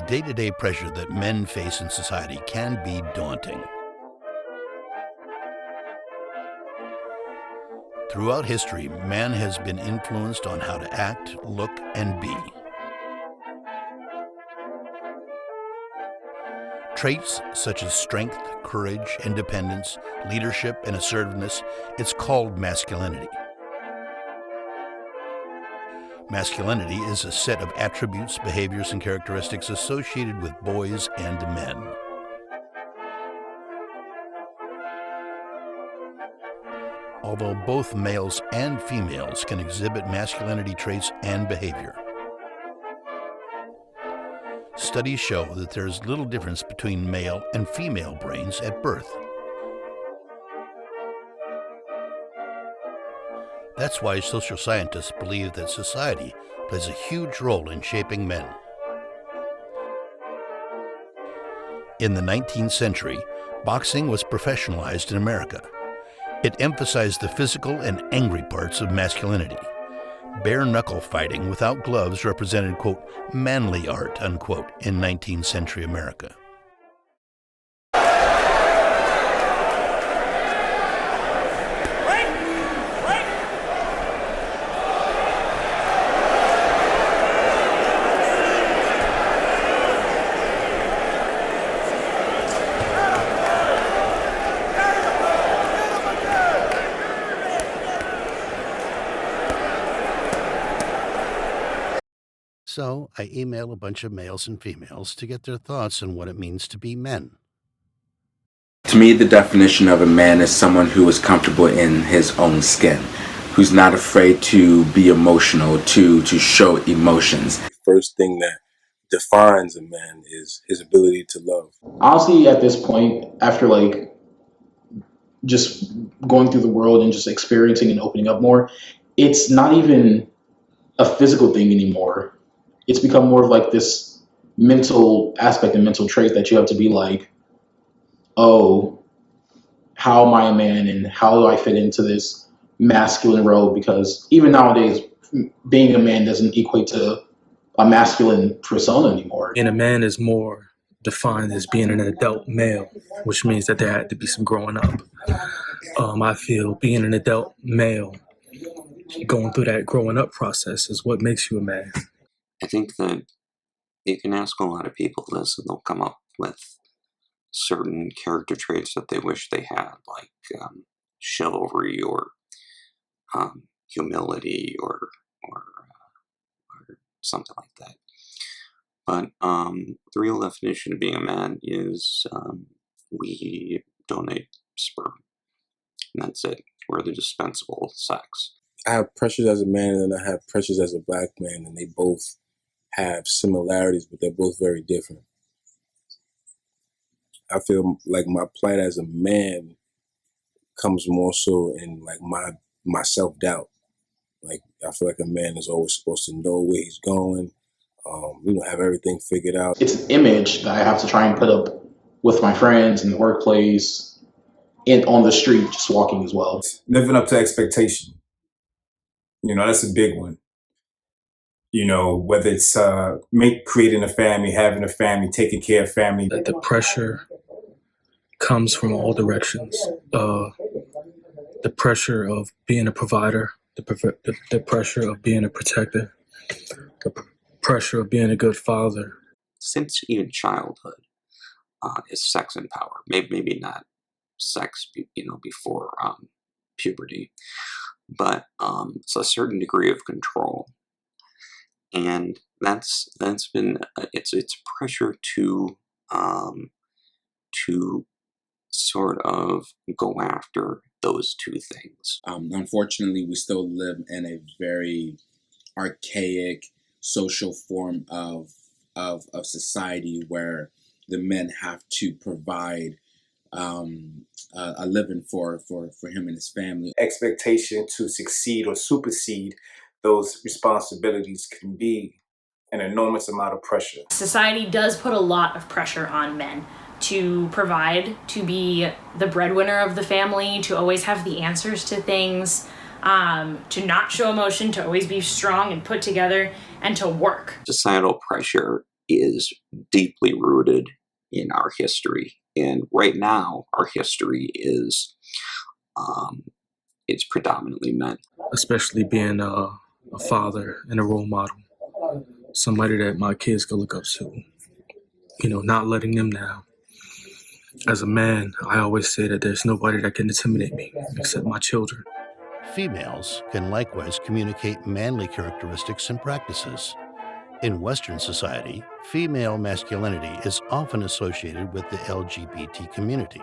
the day-to-day pressure that men face in society can be daunting. Throughout history, man has been influenced on how to act, look, and be. Traits such as strength, courage, independence, leadership, and assertiveness, it's called masculinity. Masculinity is a set of attributes, behaviors, and characteristics associated with boys and men. Although both males and females can exhibit masculinity traits and behavior. Studies show that there is little difference between male and female brains at birth. That's why social scientists believe that society plays a huge role in shaping men. In the 19th century, boxing was professionalized in America. It emphasized the physical and angry parts of masculinity. Bare-knuckle fighting without gloves represented, quote, manly art, unquote, in 19th century America. So I email a bunch of males and females to get their thoughts on what it means to be men. To me, the definition of a man is someone who is comfortable in his own skin, who's not afraid to be emotional, to show emotions. The first thing that defines a man is his ability to love. Honestly, at this point, after just going through the world and just experiencing and opening up more, it's not even a physical thing anymore. It's become more of like this mental aspect and mental trait that you have to be like, oh, how am I a man and how do I fit into this masculine role? Because even nowadays, being a man doesn't equate to a masculine persona anymore. And a man is more defined as being an adult male, which means that there had to be some growing up. I feel being an adult male, going through that growing up process is what makes you a man. I think that you can ask a lot of people this and they'll come up with certain character traits that they wish they had, like chivalry or humility or something like that. But the real definition of being a man is we donate sperm. And that's it. We're the dispensable sex. I have pressures as a man and then I have pressures as a black man, and they both have similarities, but they're both very different. I feel like my plight as a man comes more so in like my self-doubt. Like I feel like a man is always supposed to know where he's going, have everything figured out. It's an image that I have to try and put up with my friends in the workplace and on the street, just walking as well. Living up to expectation. That's a big one. Whether it's creating a family, having a family, taking care of family. The pressure comes from all directions. The pressure of being a provider, the pressure of being a protector, the pressure of being a good father. Since even childhood is sex and power. Maybe not sex, before puberty, but it's a certain degree of control. And that's been it's pressure to sort of go after those two things. Unfortunately, we still live in a very archaic social form of society where the men have to provide a living for him and his family. Expectation to succeed or supersede those responsibilities can be an enormous amount of pressure. Society does put a lot of pressure on men to provide, to be the breadwinner of the family, to always have the answers to things, to not show emotion, to always be strong and put together, and to work. Societal pressure is deeply rooted in our history. And right now, our history is it's predominantly men. Especially being a father and a role model, somebody that my kids can look up to, not letting them down. As a man, I always say that there's nobody that can intimidate me except my children. Females can likewise communicate manly characteristics and practices. In Western society, female masculinity is often associated with the LGBT community.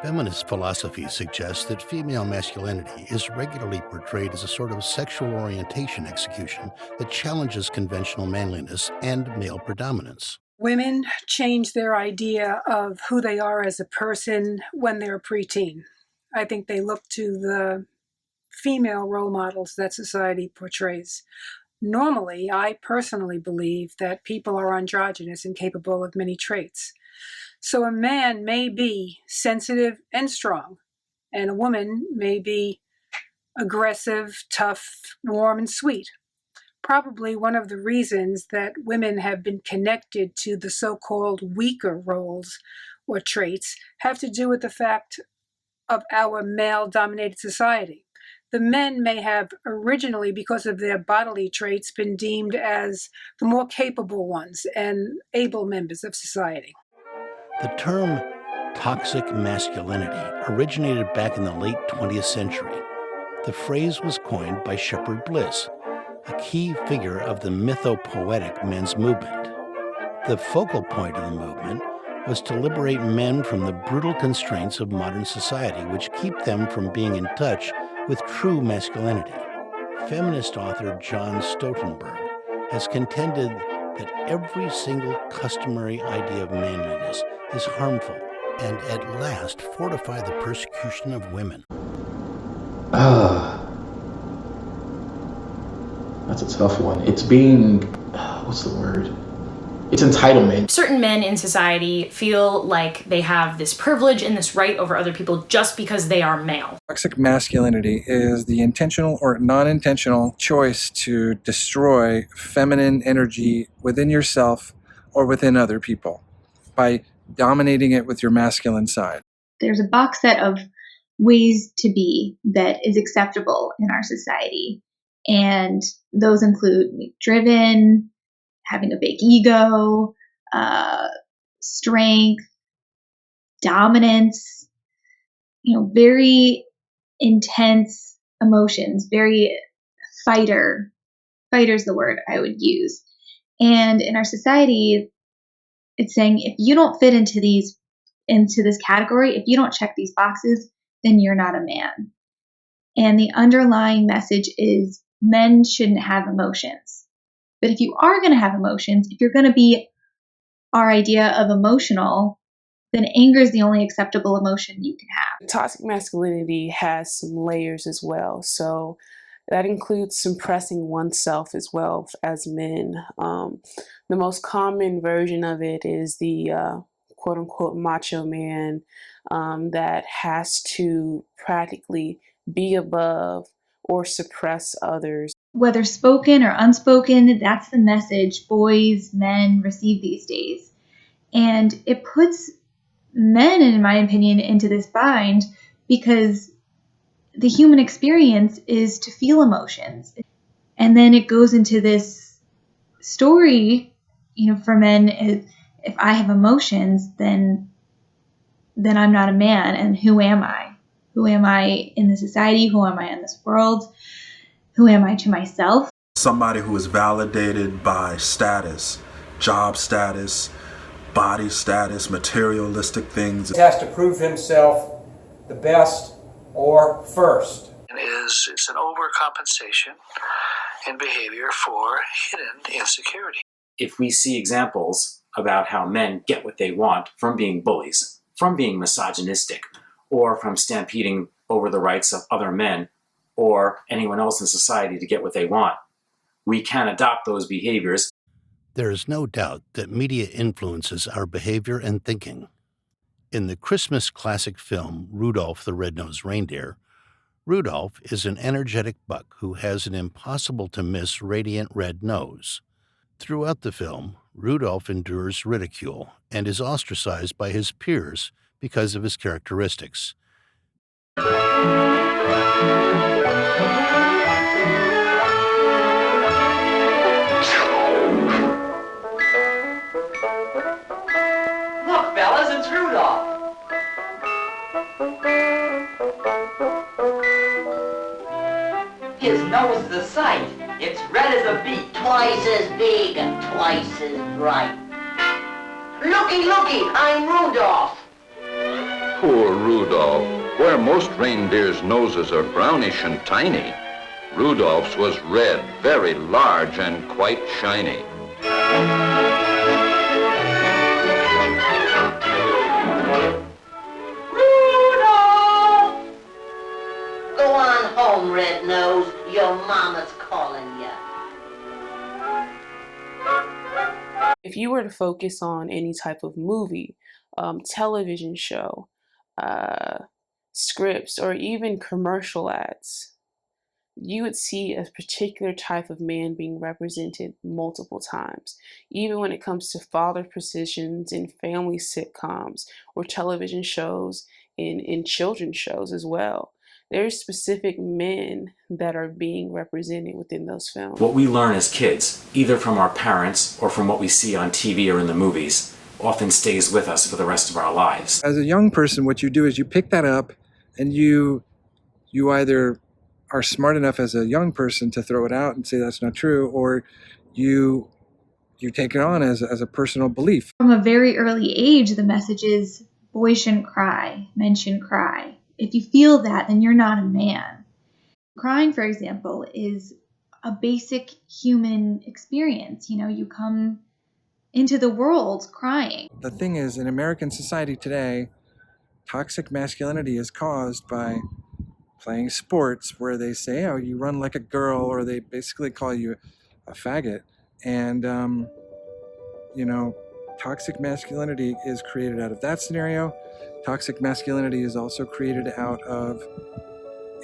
Feminist philosophy suggests that female masculinity is regularly portrayed as a sort of sexual orientation execution that challenges conventional manliness and male predominance. Women change their idea of who they are as a person when they're preteen. I think they look to the female role models that society portrays. Normally, I personally believe that people are androgynous and capable of many traits. So a man may be sensitive and strong, and a woman may be aggressive, tough, warm, and sweet. Probably one of the reasons that women have been connected to the so-called weaker roles or traits have to do with the fact of our male-dominated society. The men may have originally, because of their bodily traits, been deemed as the more capable ones and able members of society. The term toxic masculinity originated back in the late 20th century. The phrase was coined by Shepherd Bliss, a key figure of the mythopoetic men's movement. The focal point of the movement was to liberate men from the brutal constraints of modern society, which keep them from being in touch with true masculinity. Feminist author John Stoltenberg has contended that every single customary idea of manliness is harmful and at last fortify the persecution of women. That's a tough one. It's being, what's the word? It's entitlement. Certain men in society feel like they have this privilege and this right over other people just because they are male. Toxic masculinity is the intentional or non-intentional choice to destroy feminine energy within yourself or within other people by dominating it with your masculine side. There's a box set of ways to be that is acceptable in our society. And those include driven, having a big ego, strength, dominance, very intense emotions, very fighter's the word I would use. And in our society, it's saying if you don't fit into this category, if you don't check these boxes, then you're not a man. And the underlying message is men shouldn't have emotions. But if you are going to have emotions, if you're going to be our idea of emotional, then anger is the only acceptable emotion you can have. Toxic masculinity has some layers as well. So that includes suppressing oneself as well as men. The most common version of it is the quote unquote macho man that has to practically be above or suppress others. Whether spoken or unspoken, that's the message boys, men receive these days. And it puts men, in my opinion, into this bind because the human experience is to feel emotions. And then it goes into this story, for men, if I have emotions, then I'm not a man. And who am I? Who am I in the society? Who am I in this world? Who am I to myself? Somebody who is validated by status, job status, body status, materialistic things. He has to prove himself the best or first. It's an overcompensation in behavior for hidden insecurity. If we see examples about how men get what they want from being bullies, from being misogynistic, or from stampeding over the rights of other men or anyone else in society to get what they want, we can adopt those behaviors. There is no doubt that media influences our behavior and thinking. In the Christmas classic film Rudolph the Red-Nosed Reindeer, Rudolph is an energetic buck who has an impossible-to-miss radiant red nose. Throughout the film, Rudolph endures ridicule and is ostracized by his peers because of his characteristics. Look, fellas, it's Rudolph. His nose is a sight. It's red as a beet. Twice as big and twice as bright. Looky, looky, I'm Rudolph. Poor Rudolph. Where most reindeers' noses are brownish and tiny, Rudolph's was red, very large, and quite shiny. Rudolph! Go on home, Red Nose. Your mama's calling you. If you were to focus on any type of movie, television show, scripts, or even commercial ads, you would see a particular type of man being represented multiple times. Even when it comes to father positions in family sitcoms or television shows, in children's shows as well. There's specific men that are being represented within those films. What we learn as kids, either from our parents or from what we see on TV or in the movies, often stays with us for the rest of our lives. As a young person, what you do is you pick that up and you either are smart enough as a young person to throw it out and say that's not true, or you take it on as a personal belief. From a very early age, the message is boys shouldn't cry, men shouldn't cry. If you feel that, then you're not a man. Crying, for example, is a basic human experience. You know, you come into the world crying. The thing is, in American society today, toxic masculinity is caused by playing sports where they say, oh, you run like a girl, or they basically call you a faggot. And, toxic masculinity is created out of that scenario. Toxic masculinity is also created out of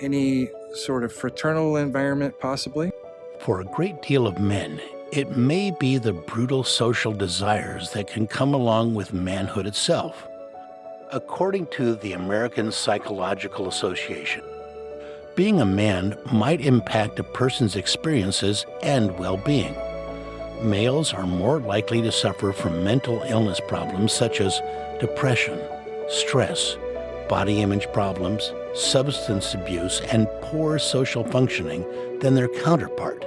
any sort of fraternal environment, possibly. For a great deal of men, it may be the brutal social desires that can come along with manhood itself. According to the American Psychological Association, being a man might impact a person's experiences and well-being. Males are more likely to suffer from mental illness problems such as depression, stress, body image problems, substance abuse, and poor social functioning than their counterpart.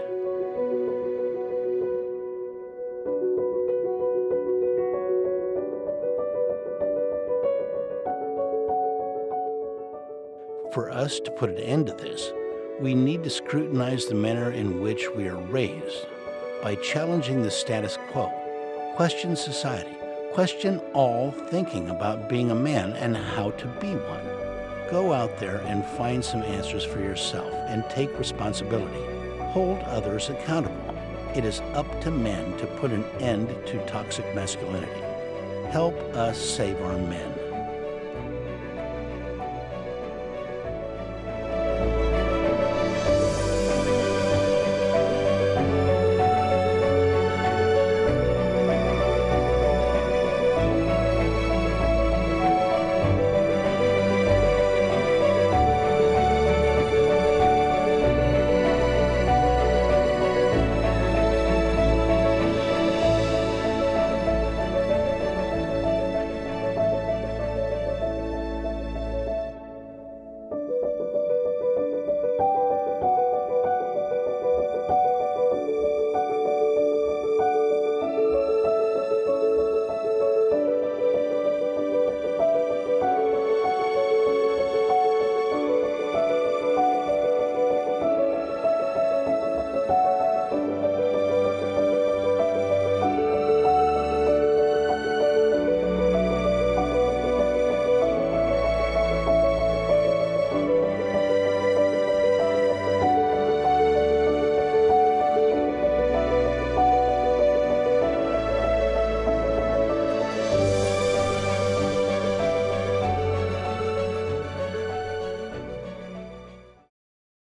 For us to put an end to this, we need to scrutinize the manner in which we are raised by challenging the status quo, question society, question all thinking about being a man and how to be one. Go out there and find some answers for yourself and take responsibility. Hold others accountable. It is up to men to put an end to toxic masculinity. Help us save our men.